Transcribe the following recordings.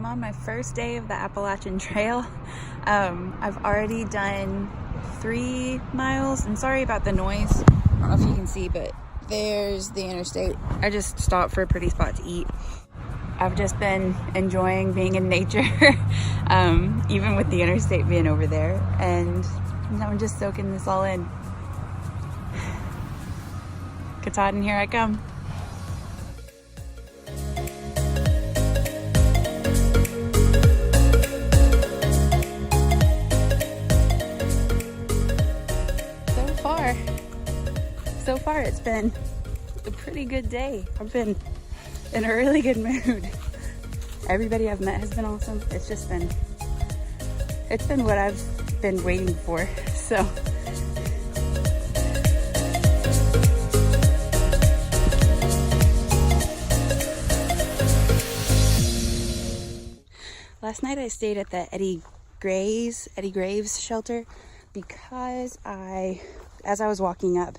on my first day of the Appalachian Trail. I've already done 3 miles, and sorry about the noise. I don't know if you can see, but there's the interstate. I just stopped for a pretty spot to eat. I've just been enjoying being in nature, even with the interstate being over there, and I'm just soaking this all in. Katahdin, here I come. So far it's been a pretty good day. I've been in a really good mood. Everybody I've met has been awesome. It's been what I've been waiting for. So last night I stayed at the Eddie Graves shelter because as I was walking up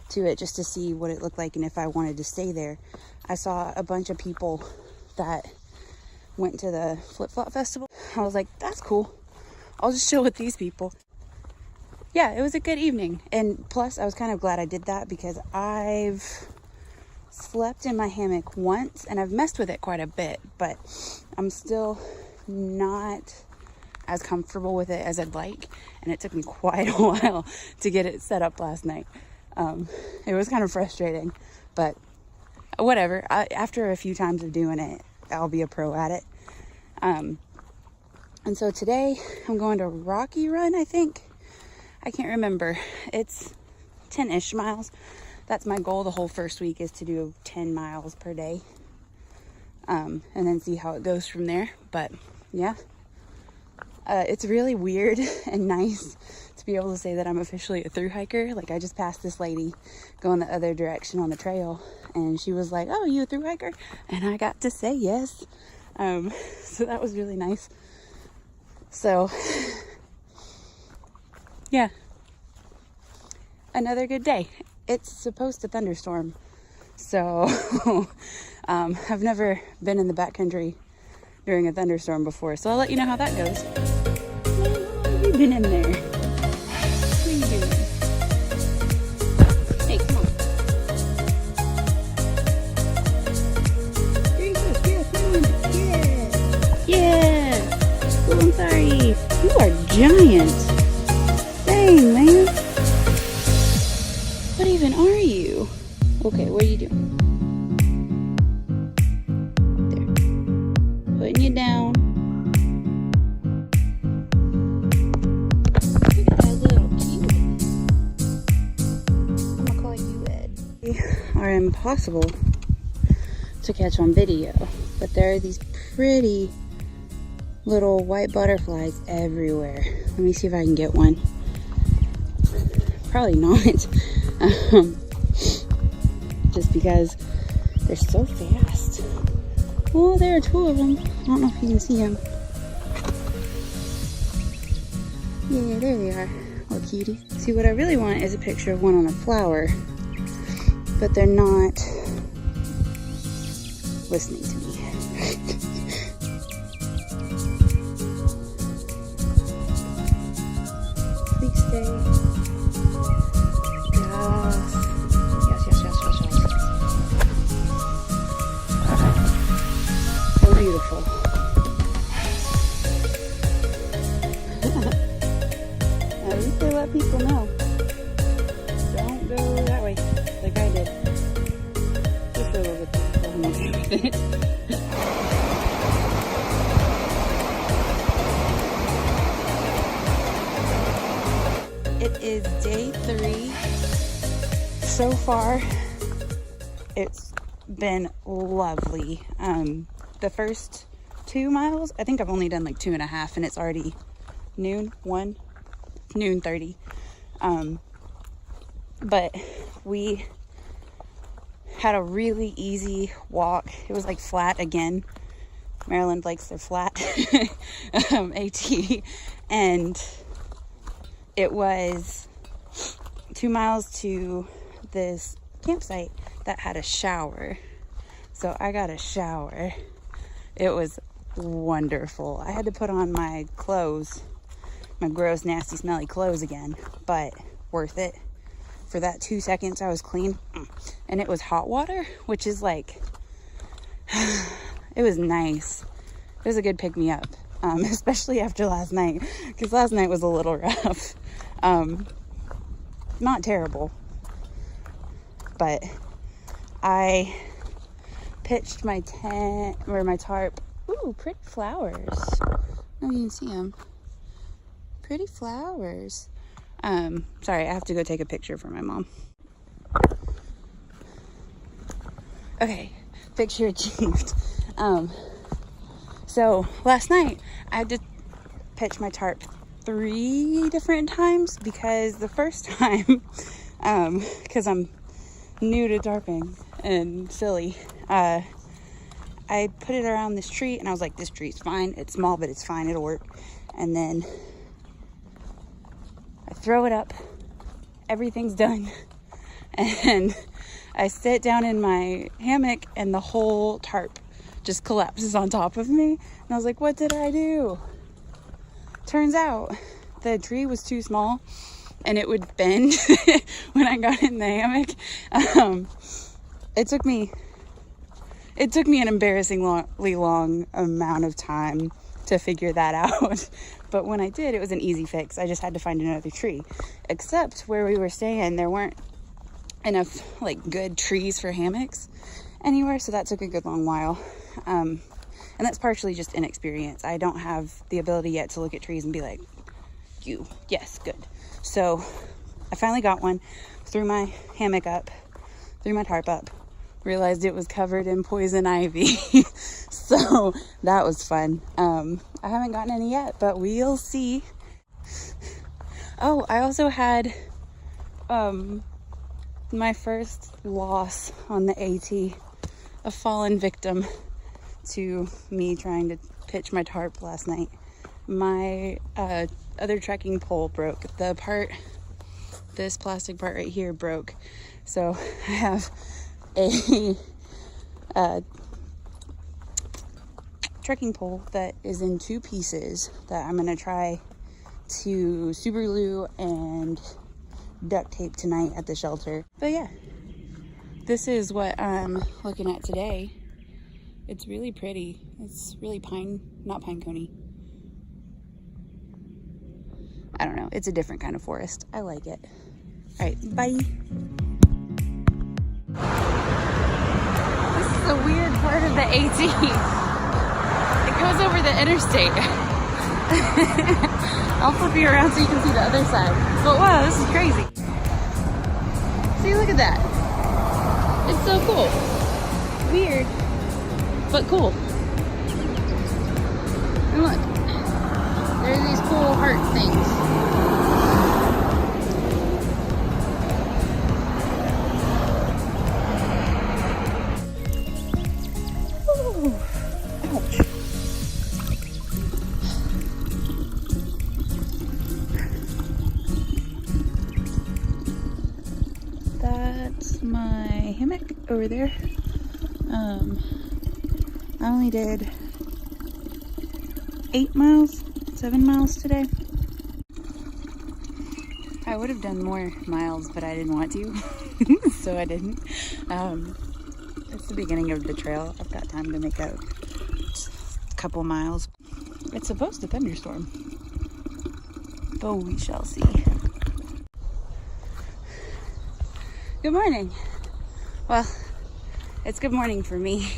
to it just to see what it looked like and if I wanted to stay there, I saw a bunch of people that went to the flip-flop festival. I was like, that's cool. I'll just chill with these people. Yeah, it was a good evening. And plus, I was kind of glad I did that because I've slept in my hammock once and I've messed with it quite a bit, but I'm still not as comfortable with it as I'd like. And it took me quite a while to get it set up last night. It was kind of frustrating, but whatever. After a few times of doing it, I'll be a pro at it. And so today I'm going to Rocky Run, I think. I can't remember. It's 10-ish miles. That's my goal the whole first week, is to do 10 miles per day. And then see how it goes from there. But yeah, it's really weird and nice to be able to say that I'm officially a thru hiker. Like, I just passed this lady going the other direction on the trail, and she was like, "Oh, you a thru hiker?" And I got to say yes. So that was really nice. So yeah, another good day. It's supposed to thunderstorm, so I've never been in the backcountry during a thunderstorm before, so I'll let you know how that goes. How have you been in there? What are you doing? Hey, come on. There you go. Yeah, yeah. Oh, I'm sorry. You are giant. Dang, man. What even are you? Okay, what are you doing? There. Putting you down. Look at that little cute. I'm gonna call you Ed. They are impossible to catch on video, but there are these pretty little white butterflies everywhere. Let me see if I can get one. Probably not. Just because they're so fast. Well, there are 2 of them. I don't know if you can see them. Yeah, there they are. Little cuties. See, what I really want is a picture of one on a flower, but they're not listening to me. Please stay. Beautiful. At least they let people know. Don't go that way, like I did. Just a little bit. I'm okay with it. It is day 3. So far, it's been lovely. The first 2 miles, I think I've only done like 2.5, and it's already noon 30. But we had a really easy walk. It was like flat again. Maryland likes their flat AT, and it was 2 miles to this campsite that had a shower. So I got a shower. It was wonderful. I had to put on my clothes, my gross, nasty, smelly clothes again, but worth it. For that 2 seconds I was clean. And it was hot water, which is like, it was nice. It was a good pick me up, especially after last night, because last night was a little rough. Not terrible, but I pitched my tent, or my tarp. Ooh, pretty flowers. Oh, you can see them. Pretty flowers. Sorry, I have to go take a picture for my mom. Okay, picture achieved. So last night I had to pitch my tarp 3 different times, because the first time, because I'm new to tarping and silly, I put it around this tree and I was like, this tree's fine. It's small, but it's fine. It'll work. And then I throw it up. Everything's done. And I sit down in my hammock and the whole tarp just collapses on top of me. And I was like, what did I do? Turns out the tree was too small and it would bend when I got in the hammock. It took me an embarrassingly long amount of time to figure that out. But when I did, it was an easy fix. I just had to find another tree. Except where we were staying, there weren't enough like good trees for hammocks anywhere, so that took a good long while. And that's partially just inexperience. I don't have the ability yet to look at trees and be like, yes, good. So I finally got one, threw my hammock up, threw my tarp up, realized it was covered in poison ivy. So that was fun. I haven't gotten any yet, but we'll see. Oh, I also had my first loss on the AT, a fallen victim to me trying to pitch my tarp last night. My other trekking pole broke. This plastic part right here broke. So I have a trekking pole that is in 2 pieces that I'm gonna try to super glue and duct tape tonight at the shelter. But yeah, this is what I'm looking at today. It's really pretty. It's really not pine coney. I don't know. It's a different kind of forest. I like it. All right, bye. This is a weird part of the AT. It goes over the interstate. I'll flip you around so you can see the other side. But wow, this is crazy. See, look at that. It's so cool. Weird, but cool. And look, there are these cool heart things. Ooh, ouch. That's my hammock over there. I only did 7 miles today. I would have done more miles, but I didn't want to, so I didn't. It's the beginning of the trail. I've got time to make a couple miles. It's supposed to thunderstorm, but we shall see. Good morning. Well, it's good morning for me.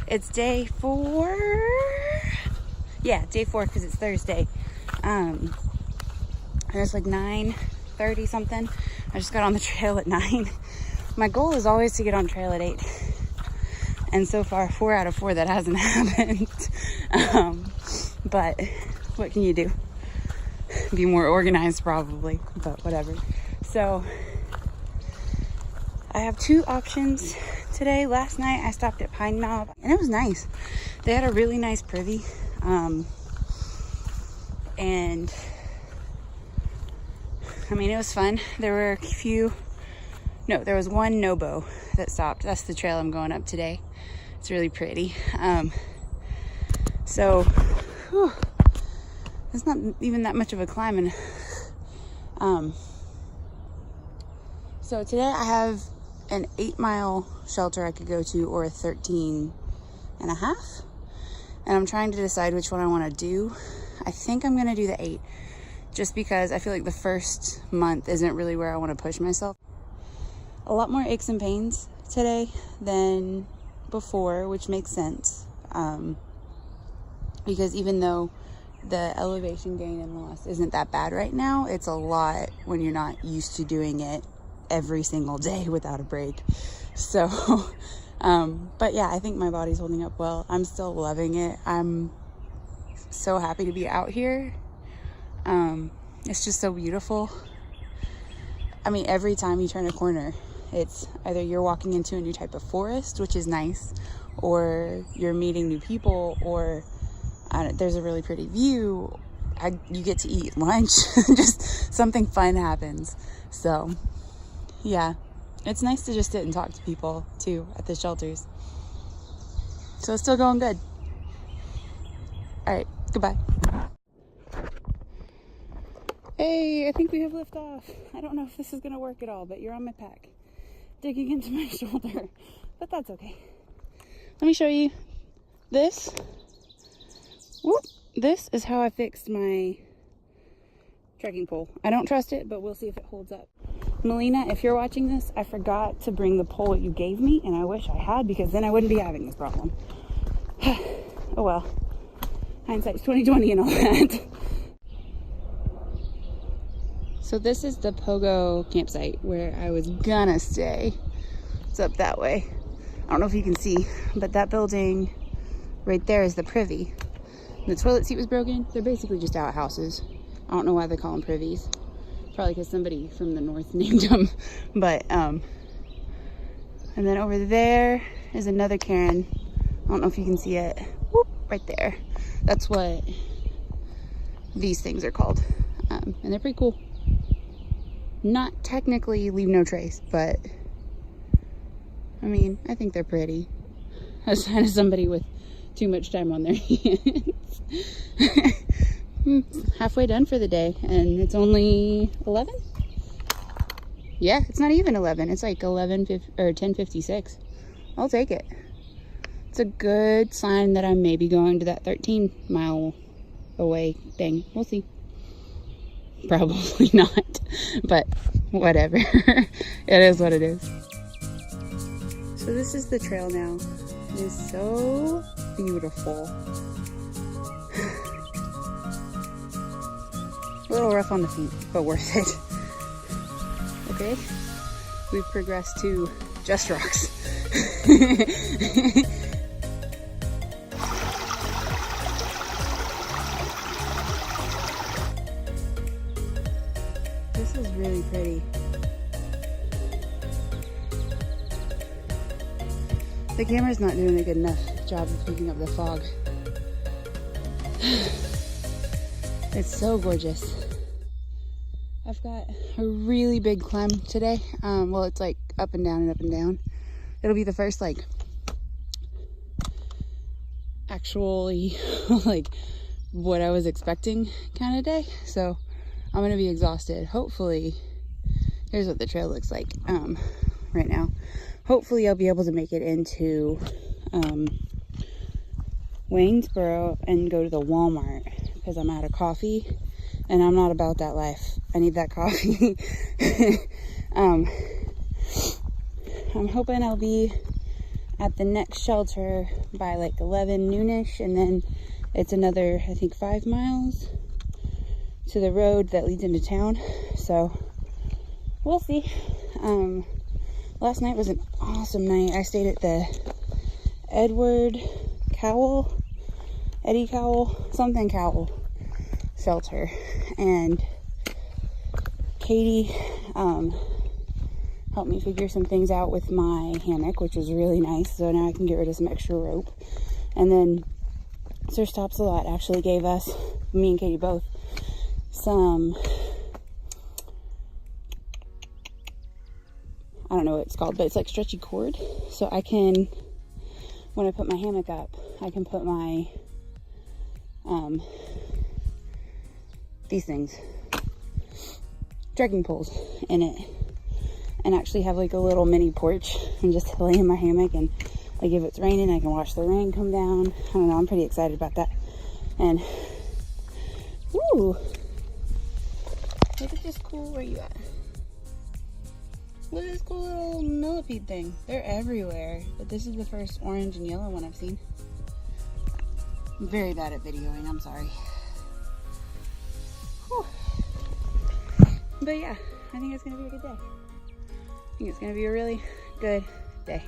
It's day 4. Yeah, day 4 because it's Thursday. And it's like 9:30 something. I just got on the trail at 9. My goal is always to get on trail at 8. And so far, 4 out of 4 that hasn't happened. But what can you do? Be more organized probably, but whatever. So I have 2 options today. Last night I stopped at Pine Knob and it was nice. They had a really nice privy. And I mean, it was fun. There were there was one Nobo that stopped. That's the trail I'm going up today. It's really pretty. So, whew, it's not even that much of a climb. And so today I have an 8-mile shelter I could go to, or a 13 and a half. And I'm trying to decide which one I want to do. I think I'm going to do the 8, just because I feel like the first month isn't really where I want to push myself. A lot more aches and pains today than before, which makes sense. Because even though the elevation gain and loss isn't that bad right now, it's a lot when you're not used to doing it every single day without a break. So, but yeah, I think my body's holding up well. I'm still loving it. I'm so happy to be out here. It's just so beautiful. I mean, every time you turn a corner, it's either you're walking into a new type of forest, which is nice, or you're meeting new people, or there's a really pretty view. You get to eat lunch. Just something fun happens. So yeah, it's nice to just sit and talk to people too at the shelters. So it's still going good. All right, goodbye. Hey, I think we have lift off. I don't know if this is gonna work at all, but you're on my pack, digging into my shoulder, but that's okay. Let me show you this. Whoop. This is how I fixed my trekking pole. I don't trust it, but we'll see if it holds up. Melina, if you're watching this, I forgot to bring the pole you gave me, and I wish I had, because then I wouldn't be having this problem. Oh well, hindsight's 20/20 and all that. So this is the Pogo campsite where I was gonna stay. It's up that way. I don't know if you can see, but that building right there is the privy. The toilet seat was broken. They're basically just outhouses. I don't know why they call them privies. Probably because somebody from the north named them. But, and then over there is another cairn. I don't know if you can see it. Whoop, right there. That's what these things are called. And they're pretty cool. Not technically leave no trace, but I mean, I think they're pretty. As kind of somebody with too much time on their hands. Halfway done for the day, and it's only 11. Yeah, it's not even 11. It's like 10:56. I'll take it. It's a good sign that I may be going to that 13-mile away thing. We'll see. Probably not, but whatever. It is what it is. So this is the trail now. It is so beautiful. A little rough on the feet, but worth it. Okay, we've progressed to just rocks. This is really pretty. The camera's not doing a good enough job of picking up the fog. It's so gorgeous. I've got a really big climb today. Well, it's like up and down and up and down. It'll be the first like actually like what I was expecting kind of day. So I'm gonna be exhausted. Hopefully, here's what the trail looks like right now. Hopefully I'll be able to make it into Waynesboro and go to the Walmart, because I'm out of coffee and I'm not about that life. I need that coffee. I'm hoping I'll be at the next shelter by like 11 noonish, and then it's another, I think, 5 miles to the road that leads into town. So we'll see. Last night was an awesome night. I stayed at the Eddie Cowell shelter, and Katie helped me figure some things out with my hammock, which was really nice. So now I can get rid of some extra rope. And then Sir Stops a Lot actually gave us, me and Katie both, some, I don't know what it's called, but it's like stretchy cord. So I can, when I put my hammock up, I can put my these things, trekking poles in it, and actually have like a little mini porch and just lay in my hammock, and like if it's raining, I can watch the rain come down. I don't know, I'm pretty excited about that. And woo, look at this cool, where you at? Look at this cool little millipede thing. They're everywhere, but this is the first orange and yellow one I've seen. I'm very bad at videoing, I'm sorry. Whew. But yeah, I think it's gonna be a good day. I think it's gonna be a really good day.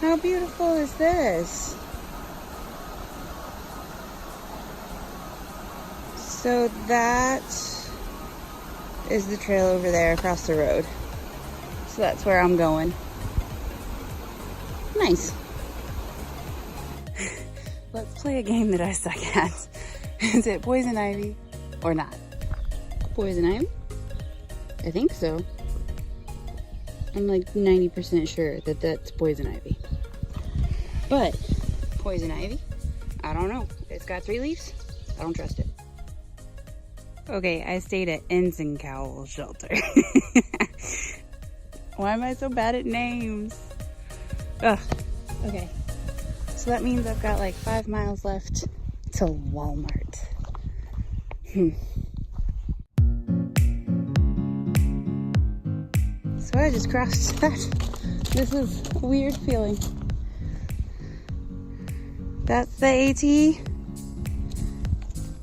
How beautiful is this? So that is the trail over there across the road. So that's where I'm going. Nice. Let's play a game that I suck at. Is it poison ivy or not? Poison ivy? I think so. I'm like 90% sure that that's poison ivy. But poison ivy? I don't know. It's got 3 leaves. I don't trust it. Okay, I stayed at Ensign Cowl Shelter. Why am I so bad at names? Ugh. Okay. So that means I've got like 5 miles left to Walmart. So I just crossed that. This is a weird feeling. That's the AT.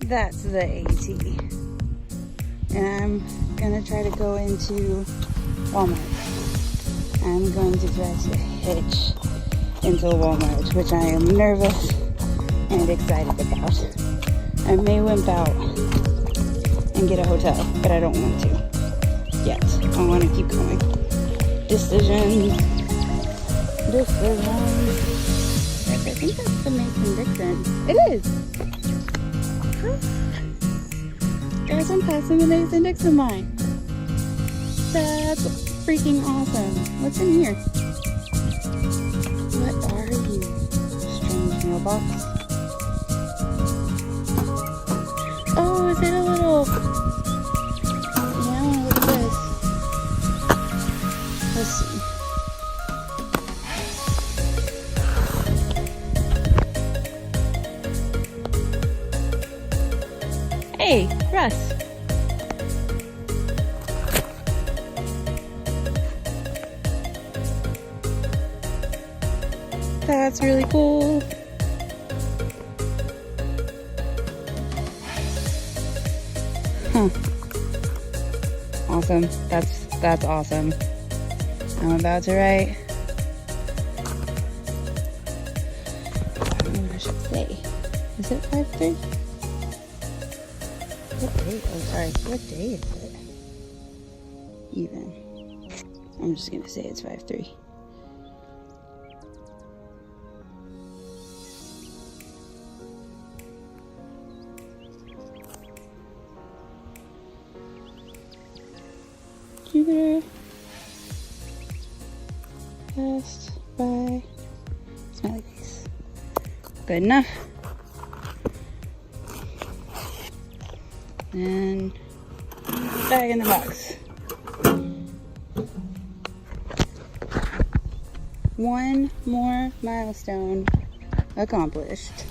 That's the AT. And I'm gonna try to go into Walmart. I'm going to try to hitch into Walmart, which I am nervous and excited about. I may wimp out and get a hotel, but I don't want to yet. I want to keep going. Decisions. I think that's the Mason-Dixon. It is! Guys, I'm passing the Mason-Dixon line. That's freaking awesome. What's in here? What are you? Strange mailbox. Oh, is it a little... Yeah, look at this. Let's see. Hey, Russ. That's really cool. Huh. Awesome. That's awesome. I'm about to write. I don't know what I should say. Is it 5-3? What day? Oh, sorry. What day is it? Even. I'm just gonna say it's 5-3. Jupiter. Passed by. Smiley face. Good enough. And back in the box. 1 more milestone accomplished.